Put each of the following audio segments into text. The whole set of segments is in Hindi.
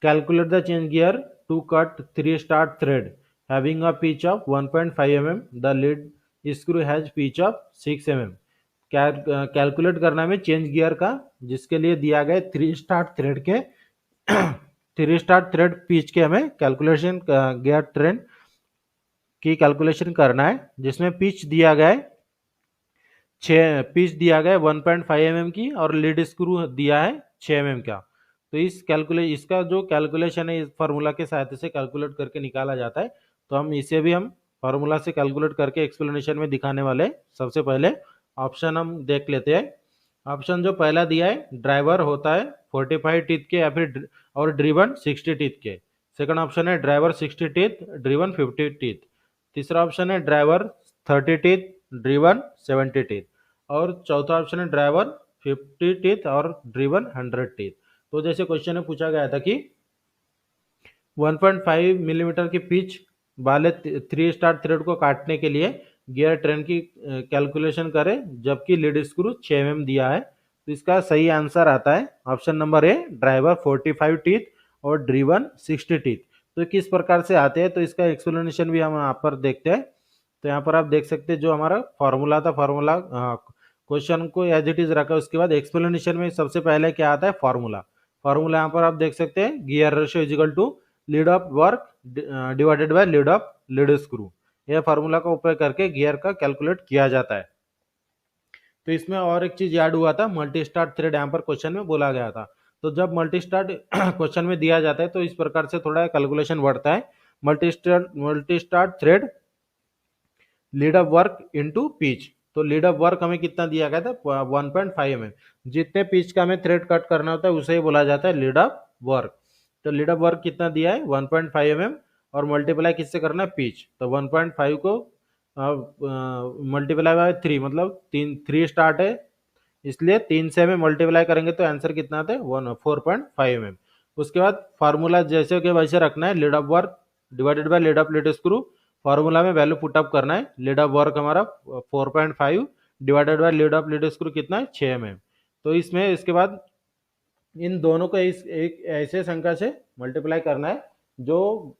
Calculate the change gear to cut 3 start thread having a pitch of 1.5 mm. The lead screw has pitch of 6 mm. Calculate करना है चेंज गियर का, जिसके लिए दिया गया 3 स्टार्ट थ्रेड के 3 स्टार्ट थ्रेड पिच के हमें कैलकुलेशन गियर ट्रेंड की कैलकुलेशन करना है, जिसमें पिच दिया गया है 1.5 mm की और लीड स्क्रू दिया है 6 mm का। तो इसका जो कैलकुलेशन है इस फार्मूला के सहायता से कैलकुलेट करके निकाला जाता है। तो हम इसे भी हम फार्मूला से कैलकुलेट करके एक्सप्लेनेशन में दिखाने वाले। सबसे पहले ऑप्शन हम देख लेते हैं। ऑप्शन जो पहला दिया है, ड्राइवर होता है 45 टीथ के या फिर और ड्रिवन 60 टीथ के। सेकंड ऑप्शन है ड्राइवर 60 टीथ ड्रिवन 50 टीथ। तीसरा ऑप्शन है ड्राइवर 30 टीथ ड्रिवन 70 टीथ। और चौथा ऑप्शन है ड्राइवर 50 टीथ और ड्रिवन 100 टीथ। तो जैसे क्वेश्चन में पूछा गया था कि 1.5 मिलीमीटर की पिच वाले 3 स्टार थ्रेड को काटने के लिए गियर ट्रेन की कैलकुलेशन करें, जबकि लीड स्क्रू 6 mm दिया है। तो इसका सही आंसर आता है ऑप्शन नंबर ए, ड्राइवर 45 टीथ और ड्रिवन 60 टीथ। तो किस प्रकार से आते हैं, तो इसका एक्सप्लेनेशन भी हम यहाँ पर देखते हैं। तो यहाँ पर आप देख सकते हैं जो हमारा फॉर्मूला था, फॉर्मूला क्वेश्चन को एज इट इज रखा, उसके बाद एक्सप्लेनेशन में सबसे पहले क्या आता है, फॉर्मूला। फॉर्मूला यहाँ पर आप देख सकते हैं, gear ratio is equal to lead of work divided by lead of lead screw. यह फार्मूला का उपयोग करके गियर का कैलकुलेट किया जाता है। तो इसमें और एक चीज याद हुआ था, मल्टी स्टार्ट थ्रेड यहाँ पर क्वेश्चन में बोला गया था। तो जब मल्टी स्टार्ट क्वेश्चन में दिया जाता है तो इस प्रकार से थोड़ा कैलकुलेशन बढ़ता है। Multi start thread lead of work into pitch. तो लीड ऑफ वर्क हमें कितना दिया गया था, 1.5 mm। जितने पिच का हमें थ्रेड कट करना होता है उसे ही बोला जाता है लीड ऑफ वर्क। तो लीड ऑफ वर्क कितना दिया है, 1.5 mm, और मल्टीप्लाई किससे करना है, पिच। तो 1.5 को मल्टीप्लाई बाय 3, मतलब 3 स्टार्ट है, इसलिए 3 से हमें मल्टीप्लाई करेंगे तो आंसर कितना आता है, 4.5 mm। उसके बाद फार्मूला जैसे कि वैसे रखना है, lead of work divided by lead of lead screw. Formula में वैल्यू पुटअप करना है, लीड ऑफ वर्क हमारा 4.5 divided by lead of lead screw कितना है, 6 mm। तो इसमें इसके बाद इन दोनों को एक ऐसे संख्या से मल्टीप्लाई करना है जो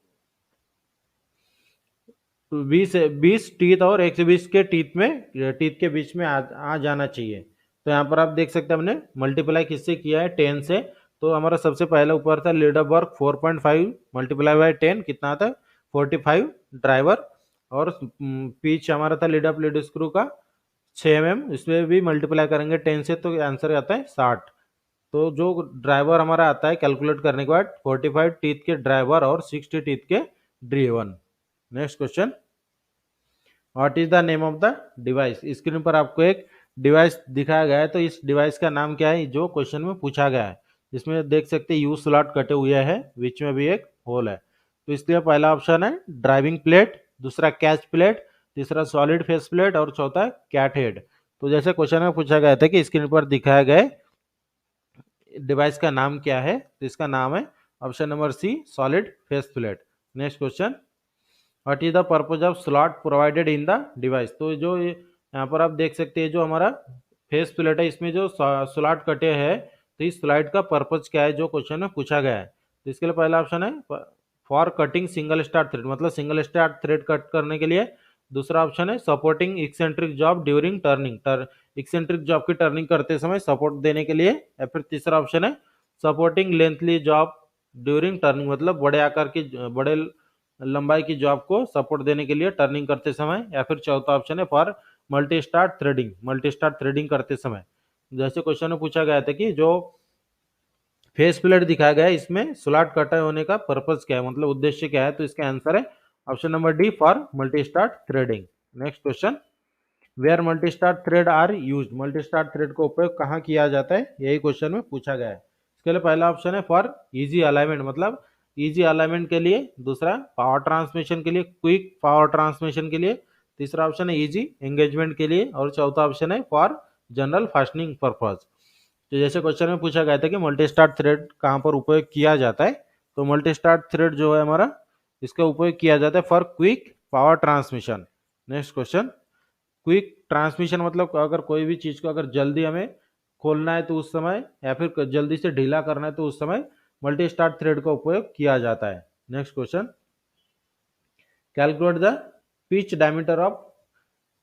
20 टीथ और 120 के टीथ के बीच में आ जाना चाहिए। तो यहाँ पर आप देख सकते हैं हमने मल्टीप्लाई किससे किया है, 10 से। तो हमारा सबसे पहला ऊपर था lead of work 4.5 multiply by 10 कितना आता है, 45 ड्राइवर। और पिच हमारा था लीड ऑफ लीड स्क्रू का 6 mm, इसमें भी मल्टीप्लाई करेंगे 10 से तो आंसर आता है 60। तो जो ड्राइवर हमारा आता है कैलकुलेट करने के बाद 45 टीथ के ड्राइवर और 60 टीथ के driven. Next question, what is the name of the device. Screen पर आपको एक डिवाइस दिखाया गया है, तो इस डिवाइस का नाम क्या है जो क्वेश्चन में पूछा गया है। इसमें देख सकते हैं यू स्लॉट कटे हुए हैं, बीच में भी एक होल है। तो इसलिए पहला ऑप्शन है ड्राइविंग प्लेट, दूसरा कैच प्लेट, तीसरा सॉलिड फेस प्लेट और चौथा कैट हेड। तो जैसे क्वेश्चन में पूछा गया था कि स्क्रीन पर दिखाया गया डिवाइस का नाम क्या है, तो इसका नाम है option number C, solid face plate. Next question, what is the purpose of slot provided in the device. तो जो यहाँ पर आप देख सकते हैं जो हमारा फेस प्लेट है, इसमें जो स्लॉट कटे हैं, तो इस स्लाइड का पर्पज क्या है जो क्वेश्चन में पूछा गया है। तो इसके लिए पहला ऑप्शन है for cutting single star thread, मतलब सिंगल स्टार थ्रेड कट करने के लिए। दूसरा ऑप्शन है supporting eccentric job during turning, eccentric job की टर्निंग करते समय सपोर्ट देने के लिए। या फिर तीसरा ऑप्शन है सपोर्टिंग लेंथली जॉब ड्यूरिंग टर्निंग, मतलब बड़े आकार की बड़े लंबाई की जॉब को सपोर्ट देने के लिए टर्निंग करते समय। या फिर चौथा ऑप्शन है फॉर मल्टी स्टार थ्रेडिंग करते समय। जैसे क्वेश्चन में पूछा गया था कि जो फेस प्लेट दिखाया गया है इसमें स्लॉट कटा होने का पर्पज क्या है, मतलब उद्देश्य क्या है। तो इसका आंसर है option number D, for multi start threading. Next question, where multi start thread are use, multi start thread का उपयोग कहाँ किया जाता है, यही क्वेश्चन में पूछा गया है। इसके लिए पहला ऑप्शन है फॉर इजी अलाइनमेंट, मतलब इजी अलाइनमेंट के लिए। दूसरा पावर ट्रांसमिशन के लिए, क्विक पावर ट्रांसमिशन के लिए। तीसरा ऑप्शन है इजी एंगेजमेंट के लिए। और चौथा ऑप्शन है फॉर जनरल फास्टनिंग पर्पज। तो जैसे क्वेश्चन में पूछा गया था कि मल्टी स्टार थ्रेड कहाँ पर उपयोग किया जाता है, तो मल्टी स्टार थ्रेड जो है हमारा, इसका उपयोग किया जाता है for quick power transmission. Next question, quick transmission मतलब अगर कोई भी चीज़ को अगर जल्दी हमें खोलना है तो उस समय, या फिर जल्दी से ढीला करना है तो उस समय मल्टी स्टार्ट थ्रेड का उपयोग किया जाता है। Next question, calculate the pitch diameter of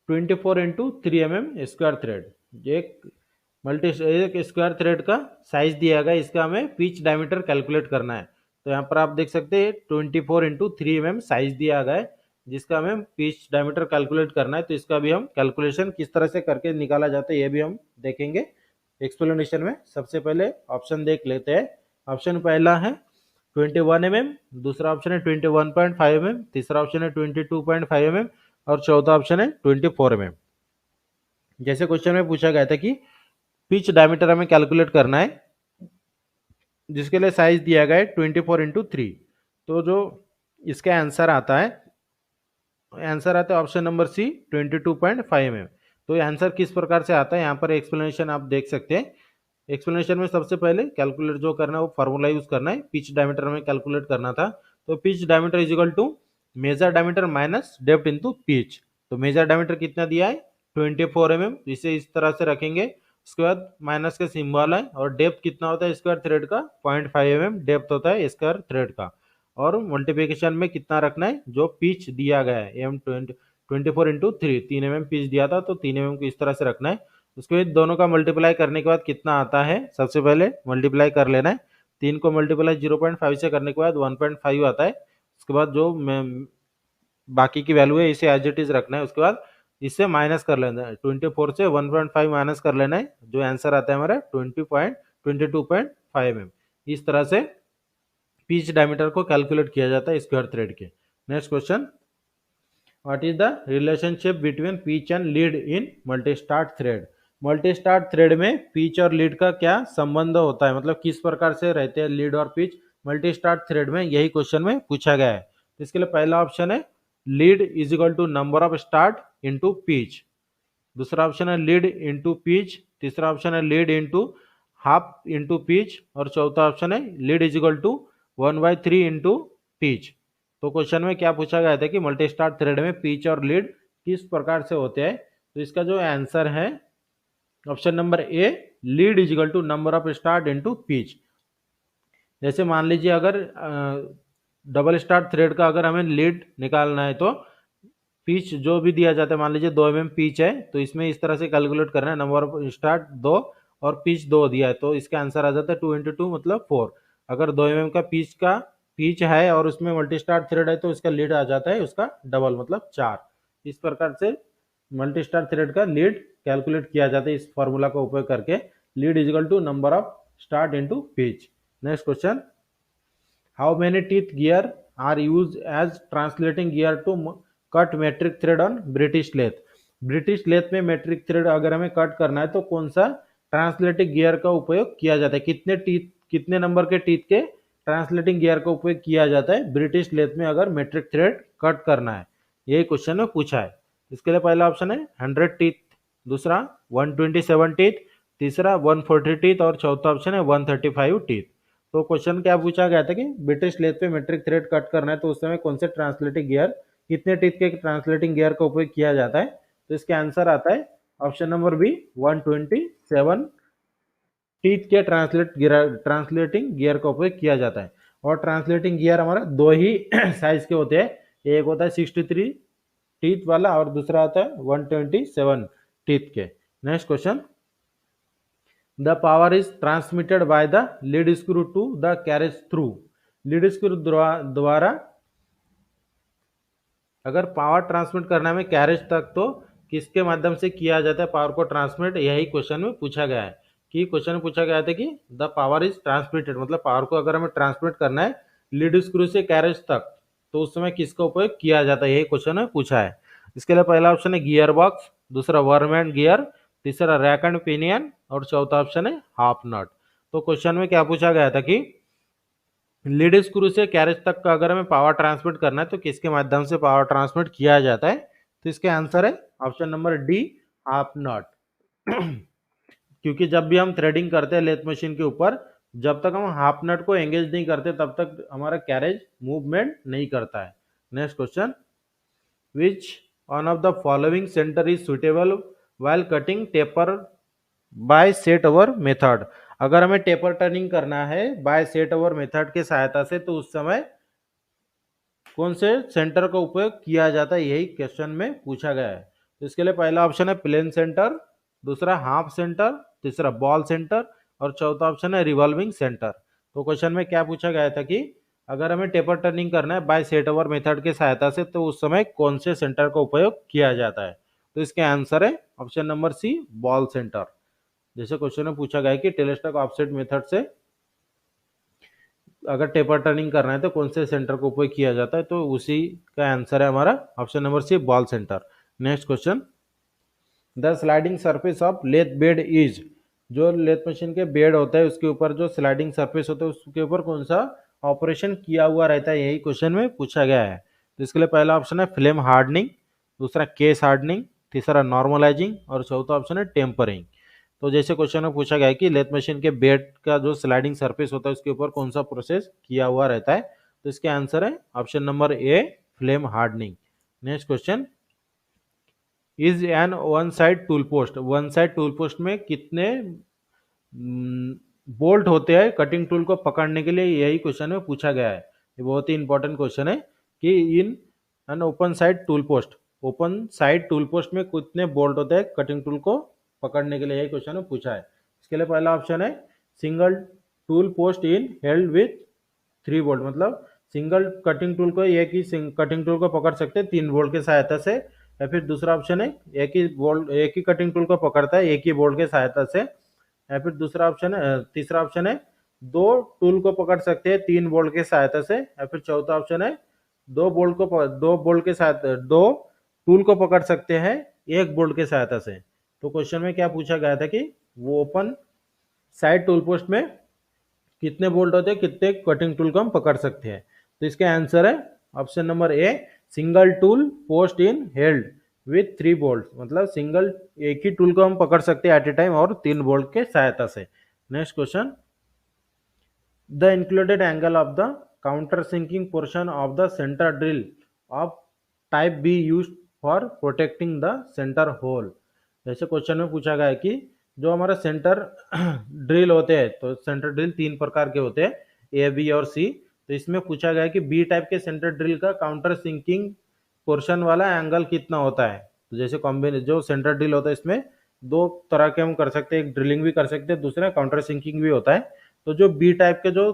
24 into 3 mm square thread. एक स्क्वायर थ्रेड का साइज दिया गया, इसका हमें पिच डायमीटर कैलकुलेट करना है। तो यहाँ पर आप देख सकते हैं 24 इंटू 3 mm साइज दिया गया है, जिसका हमें पिच डायमीटर कैलकुलेट करना है। तो इसका भी हम कैलकुलेशन किस तरह से करके निकाला जाता है ये भी हम देखेंगे एक्सप्लेनेशन में। सबसे पहले ऑप्शन देख लेते हैं। ऑप्शन पहला है 21 mm, दूसरा ऑप्शन है 21.5 mm, तीसरा ऑप्शन है 22.5 mm और चौथा ऑप्शन है 24 mm। जैसे क्वेश्चन में पूछा गया था कि पिच डायमीटर हमें कैलकुलेट करना है, जिसके लिए साइज दिया गया है 24 इंटू 3। तो जो इसका आंसर आता है ऑप्शन नंबर सी 22.5 mm। तो ये आंसर किस प्रकार से आता है यहाँ पर एक्सप्लेनेशन आप देख सकते हैं। एक्सप्लेनेशन में सबसे पहले कैलकुलेट जो करना है वो फार्मूला यूज करना है, पिच डायमीटर में कैलकुलेट करना था। तो pitch diameter is equal to major diameter minus depth into pitch. तो मेजर डायमीटर कितना दिया है 24 mm, इसे इस तरह से रखेंगे। उसके बाद माइनस का सिंबल है और डेप्थ कितना होता है स्क्वायर थ्रेड का 0.5 mm डेप्थ होता है स्क्वायर थ्रेड का। और मल्टीप्लिकेशन में कितना रखना है जो पिच दिया गया है एम 24 इंटू 3, 3 mm पिच दिया था तो 3 mm को इस तरह से रखना है। उसके बाद दोनों का मल्टीप्लाई करने के बाद कितना आता है सबसे पहले मल्टीप्लाई कर लेना है। 3 को मल्टीप्लाई 0.5 से करने के बाद 1.5 आता है। उसके बाद जो बाकी की वैल्यू है इसे एज इट इज रखना है। उसके बाद इससे माइनस कर लेना है, 24 से 1.5 माइनस कर लेना है, जो आंसर आता है हमारा 22.5 mm। इस तरह से पिच डायमीटर को कैलकुलेट किया जाता है स्क्वायर थ्रेड के। Next question, what is the relationship between pitch and lead in multi start thread. Multi start thread में पिच और लीड का क्या संबंध होता है, मतलब किस प्रकार से रहते हैं लीड और पिच मल्टी स्टार्ट थ्रेड में, यही क्वेश्चन में पूछा गया है। तो इसके लिए पहला ऑप्शन है lead is equal to number of start into pitch, दूसरा ऑप्शन है लीड इंटू पिच, तीसरा ऑप्शन है lead into half into pitch और चौथा ऑप्शन है lead is equal to 1/3 into pitch. तो क्वेश्चन में क्या पूछा गया था कि मल्टी स्टार्ट थ्रेड में पिच और लीड किस प्रकार से होते हैं। तो इसका जो आंसर है option number A, lead is equal to number of start into pitch. जैसे मान लीजिए अगर डबल स्टार्ट थ्रेड का अगर हमें लीड निकालना है तो पिच जो भी दिया जाता है, मान लीजिए 2 mm पिच है तो इसमें इस तरह से कैलकुलेट करना है, नंबर ऑफ स्टार्ट 2 और पिच 2 दिया है तो इसका आंसर आ जाता है 2 इंटू 2 मतलब 4। अगर 2 mm का पिच है और उसमें मल्टी स्टार्ट थ्रेड है तो इसका लीड आ जाता है उसका डबल मतलब 4। इस प्रकार से मल्टी स्टार्ट थ्रेड का लीड कैलकुलेट किया जाता है इस फॉर्मूला का उपयोग करके, lead is equal to number of start into pitch. Next question, how many teeth gear are use as translating gear to cut metric thread on British lathe. British lathe में मेट्रिक थ्रेड अगर हमें कट करना है तो कौन सा ट्रांसलेटिंग गियर का उपयोग किया जाता है, कितने नंबर के टीथ के ट्रांसलेटिंग गियर का उपयोग किया जाता है ब्रिटिश लेथ में अगर मेट्रिक थ्रेड कट करना है, यही क्वेश्चन में पूछा है। इसके लिए पहला ऑप्शन है 100 टीथ, दूसरा 127 टीथ, तीसरा 140 टीथ और चौथा ऑप्शन है 135 टीथ। तो क्वेश्चन क्या पूछा गया था कि ब्रिटिश लेथ पे मेट्रिक थ्रेड कट करना है तो उस समय कौन से ट्रांसलेटिंग गियर, कितने टीथ के ट्रांसलेटिंग गियर का उपयोग किया जाता है। तो इसके आंसर आता है ऑप्शन नंबर बी 127 टीथ के ट्रांसलेटिंग गियर का उपयोग किया जाता है। और ट्रांसलेटिंग गियर हमारा दो ही साइज के होते हैं, एक होता है 63 टीथ वाला और दूसरा आता है 127 टीथ के। Next question, the power is transmitted by the lead screw to the carriage through. Lead screw द्वारा अगर पावर ट्रांसमिट करना है कैरेज तक तो किसके माध्यम से किया जाता है पावर को ट्रांसमिट, यही क्वेश्चन में पूछा गया है। कि क्वेश्चन में पूछा गया था कि द पावर इज ट्रांसमिटेड मतलब पावर को अगर हमें ट्रांसमिट करना है लीड स्क्रू से कैरेज तक तो उस समय किसका उपयोग किया जाता है, यही क्वेश्चन में पूछा है। इसके लिए पहला ऑप्शन है गियर बॉक्स, दूसरा वर्म एंड गियर, तीसरा रैक एंड पिनियन और चौथा ऑप्शन है हाफ नट। तो क्वेश्चन में क्या पूछा गया था कि लीड स्क्रू से कैरेज तक का अगर हमें पावर ट्रांसमिट करना है तो किसके माध्यम से पावर ट्रांसमिट किया जाता है। तो इसके आंसर है ऑप्शन नंबर डी, हाफ नट। क्योंकि जब भी हम थ्रेडिंग करते हैं लेथ मशीन के ऊपर, जब तक हम हाफ नट को एंगेज नहीं करते तब तक हमारा कैरेज मूवमेंट नहीं करता है। Next question, which one of the following centre is suitable while cutting taper by set over method. अगर हमें टेपर टर्निंग करना है बाय सेट ओवर मेथड के सहायता से तो उस समय कौन से सेंटर का उपयोग किया जाता है, यही क्वेश्चन में पूछा गया है। तो इसके लिए पहला ऑप्शन है प्लेन सेंटर, दूसरा हाफ सेंटर, तीसरा बॉल सेंटर और चौथा ऑप्शन है रिवॉल्विंग सेंटर। तो क्वेश्चन में क्या पूछा गया था कि अगर हमें टेपर टर्निंग करना है बाय सेट ओवर मेथड के सहायता से तो उस समय कौन से सेंटर का उपयोग किया जाता है। तो इसके आंसर है option number C, ball centre. जैसे क्वेश्चन में पूछा गया है कि टेलेस्टॉक ऑफसेट मेथड से अगर टेपर टर्निंग करना है तो कौन से सेंटर का उपयोग किया जाता है, तो उसी का आंसर है हमारा option number C, ball centre. Next question, the sliding surface of lathe bed is, जो लेथ मशीन के बेड होता है उसके ऊपर जो स्लाइडिंग सरफेस होता है उसके ऊपर कौन सा ऑपरेशन किया हुआ रहता है, यही क्वेश्चन में पूछा गया है। तो इसके लिए पहला ऑप्शन है फ्लेम हार्डनिंग, दूसरा केस हार्डनिंग, तीसरा नॉर्मलाइजिंग और चौथा ऑप्शन है टेम्परिंग। तो जैसे क्वेश्चन में पूछा गया है कि लेथ मशीन के बेड का जो स्लाइडिंग सरफेस होता है उसके ऊपर कौन सा प्रोसेस किया हुआ रहता है, तो इसके आंसर है option number A, flame hardening. Next question, is an one side tool post, one side tool post में कितने बोल्ट होते हैं कटिंग टूल को पकड़ने के लिए, यही क्वेश्चन में पूछा गया है। ये बहुत ही इंपॉर्टेंट क्वेश्चन है कि in an open side tool post, open side tool post में कितने बोल्ट होते हैं कटिंग टूल को पकड़ने के लिए, यही क्वेश्चन में पूछा है। इसके लिए पहला ऑप्शन है single tool post in held with 3 bolt, मतलब सिंगल कटिंग टूल को एक ही कटिंग टूल को पकड़ सकते हैं 3 बोल्ट की सहायता से। या फिर दूसरा ऑप्शन है एक ही कटिंग टूल को पकड़ता है एक ही बोल्ट की सहायता से। या फिर दूसरा ऑप्शन है, तीसरा ऑप्शन है दो टूल को पकड़ सकते हैं 3 बोल्ट की सहायता से। या फिर चौथा ऑप्शन है दो बोल्ट के साथ दो टूल को पकड़ सकते हैं एक बोल्ट की सहायता से। तो क्वेश्चन में क्या पूछा गया था कि वो ओपन साइड टूल पोस्ट में कितने बोल्ट होते हैं, कितने कटिंग टूल को हम पकड़ सकते हैं। तो इसके आंसर है option number A, single tool post in held with 3 bolt, मतलब सिंगल एक ही टूल को हम पकड़ सकते हैं एट ए टाइम और 3 बोल्ट के सहायता से। Next question, the included angle of the counter sinking portion of the centre drill of type B use for protecting the centre hole. जैसे क्वेश्चन में पूछा गया है कि जो हमारा सेंटर ड्रिल होते हैं, तो सेंटर ड्रिल 3 प्रकार के होते हैं, ए, बी और सी। तो इसमें पूछा गया है कि बी टाइप के सेंटर ड्रिल का काउंटर सिंकिंग पोर्शन वाला एंगल कितना होता है। तो जैसे कॉम्बिनेशन जो सेंटर ड्रिल होता है इसमें 2 तरह के हम कर सकते हैं, एक ड्रिलिंग भी कर सकते हैं, दूसरा काउंटर सिंकिंग भी होता है। तो जो बी टाइप के जो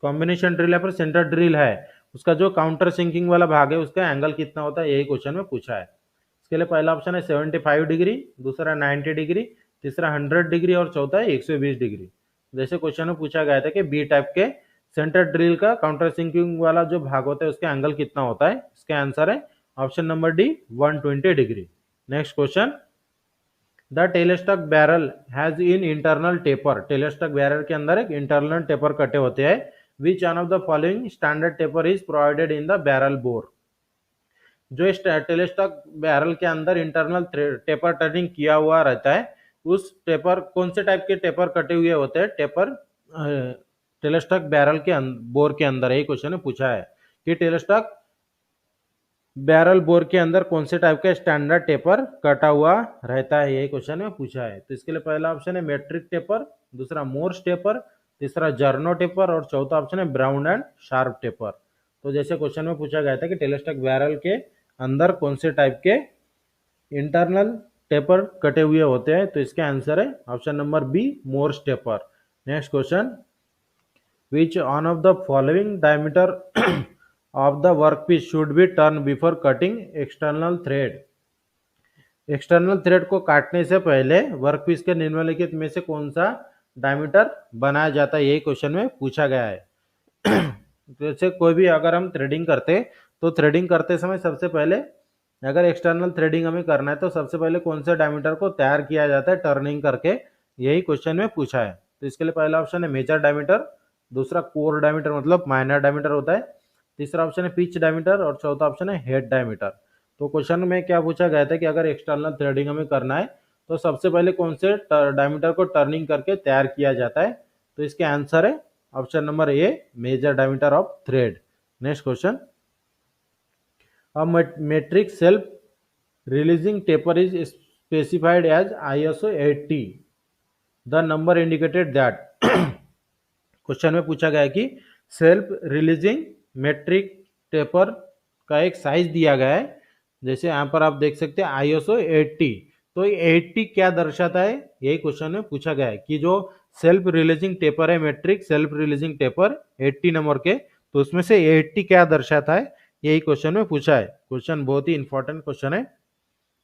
कॉम्बिनेशन ड्रिल या फिर सेंटर ड्रिल है उसका जो काउंटर सिंकिंग वाला भाग है उसका एंगल कितना होता है, यही क्वेश्चन में पूछा है। इसके लिए पहला ऑप्शन है 75 डिग्री, दूसरा 90 डिग्री, तीसरा 100 डिग्री और चौथा है 120 डिग्री। जैसे क्वेश्चन में पूछा गया था कि बी टाइप के सेंटर ड्रिल का काउंटर सिंकिंग वाला जो भाग होता है उसका एंगल कितना होता है, इसका आंसर है option number D, 120 degree. Next question, the tailstock barrel has in internal taper, tailstock barrel के अंदर एक इंटरनल टेपर कटे होते हैं। Which one of the following standard taper is provided in the barrel bore, जो इस टेलेस्टॉक बैरल के अंदर इंटरनल टेपर टर्निंग किया हुआ रहता है उस टेपर कौन से टाइप के टेपर कटे हुए होते हैं टेपर टेलेस्टॉक बैरल के बोर के अंदर, यही क्वेश्चन ने पूछा है कि टेलेस्टॉक बैरल बोर के अंदर कौन से टाइप का स्टैंडर्ड टेपर कटा हुआ रहता है, यही क्वेश्चन में पूछा है। तो इसके लिए पहला ऑप्शन है मेट्रिक टेपर, दूसरा मोर्स टेपर, तीसरा जर्नो टेपर और चौथा ऑप्शन है ब्राउन एंड शार्प टेपर। तो जैसे क्वेश्चन में पूछा गया था कि टेलेस्टॉक बैरल के अंदर कौन से टाइप के इंटरनल टेपर कटे हुए होते हैं, तो इसका आंसर है option number B, Morse taper. Next question, which on of the following diameter of the workpiece should be turn before cutting external thread, external thread को काटने से पहले वर्कपीस के निम्नलिखित में से कौन सा डायमीटर बनाया जाता है, यही क्वेश्चन में पूछा गया है। जैसे कोई भी अगर हम थ्रेडिंग करते तो थ्रेडिंग करते समय सबसे पहले अगर एक्सटर्नल थ्रेडिंग हमें करना है तो सबसे पहले कौन से डायमीटर को तैयार किया जाता है टर्निंग करके, यही क्वेश्चन में पूछा है। तो इसके लिए पहला ऑप्शन है मेजर डायमीटर, दूसरा कोर डायमीटर मतलब माइनर डायमीटर होता है, तीसरा ऑप्शन है पिच डायमीटर और चौथा ऑप्शन है हेड डायमीटर। तो क्वेश्चन में क्या पूछा गया था कि अगर एक्सटर्नल थ्रेडिंग हमें करना है तो सबसे पहले कौन से डायमीटर को टर्निंग करके तैयार किया जाता है, तो इसके आंसर है option number A, major diameter of thread. Next question, a metric self releasing taper is specified as ISO 80, the number indicated that question में पूछा गया है कि सेल्फ रिलीजिंग मेट्रिक टेपर का एक साइज दिया गया है, जैसे यहाँ पर आप देख सकते हैं ISO 80। तो 80 क्या दर्शाता है, यही क्वेश्चन में पूछा गया है कि जो सेल्फ रिलीजिंग टेपर है, metric self releasing taper 80 number के, तो उसमें से 80 क्या दर्शाता है, यही क्वेश्चन में पूछा है। क्वेश्चन बहुत ही इंपॉर्टेंट क्वेश्चन है।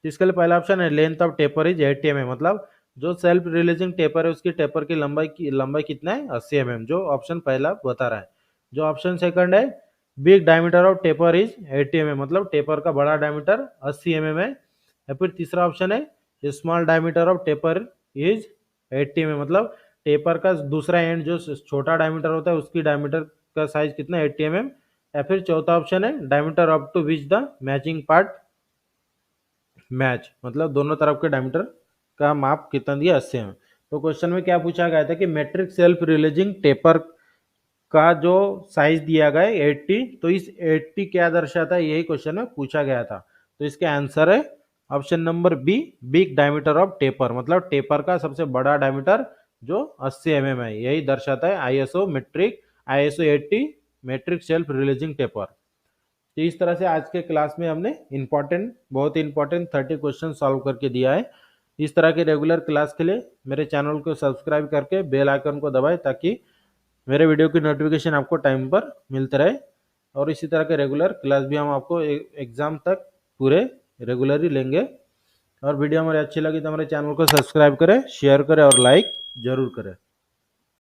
इसके लिए पहला ऑप्शन है length of taper is 80 mm, मतलब जो सेल्फ रिलीजिंग टेपर है उसकी टेपर की लंबाई कितना है, 80 mm, जो ऑप्शन पहला बता रहा है। जो ऑप्शन सेकंड है big diameter of taper is 80 mm, मतलब टेपर का बड़ा डायमीटर 80 mm है। या फिर तीसरा ऑप्शन है small diameter of taper is 80 mm, मतलब टेपर का दूसरा एंड जो छोटा डायमीटर होता है उसकी डायमीटर का साइज कितना है, 80 mm। या फिर चौथा ऑप्शन है diameter up to which the matching part match, मतलब दोनों तरफ के डायमीटर का माप कितना दिया, 80 mm। तो क्वेश्चन में क्या पूछा गया था कि मैट्रिक सेल्फ रिलीजिंग टेपर का जो साइज दिया गया है 80, तो इस 80 क्या दर्शाता है, यही क्वेश्चन में पूछा गया था। तो इसका आंसर है option number B, big diameter of taper, मतलब टेपर का सबसे बड़ा डायमीटर जो 80 mm है, यही दर्शाता है ISO 80 metric self releasing taper. तो इस तरह से आज के क्लास में हमने बहुत ही इंपॉर्टेंट 30 क्वेश्चन सॉल्व करके दिया है। इस तरह के रेगुलर क्लास के लिए मेरे चैनल को सब्सक्राइब करके बेल आइकन को दबाएं, ताकि मेरे वीडियो की नोटिफिकेशन आपको टाइम पर मिलते रहे। और इसी तरह के रेगुलर क्लास भी हम आपको एग्जाम तक पूरे रेगुलर ही लेंगे। और वीडियो हमारी अच्छी लगी तो हमारे चैनल को सब्सक्राइब करें, शेयर करें और लाइक जरूर करें।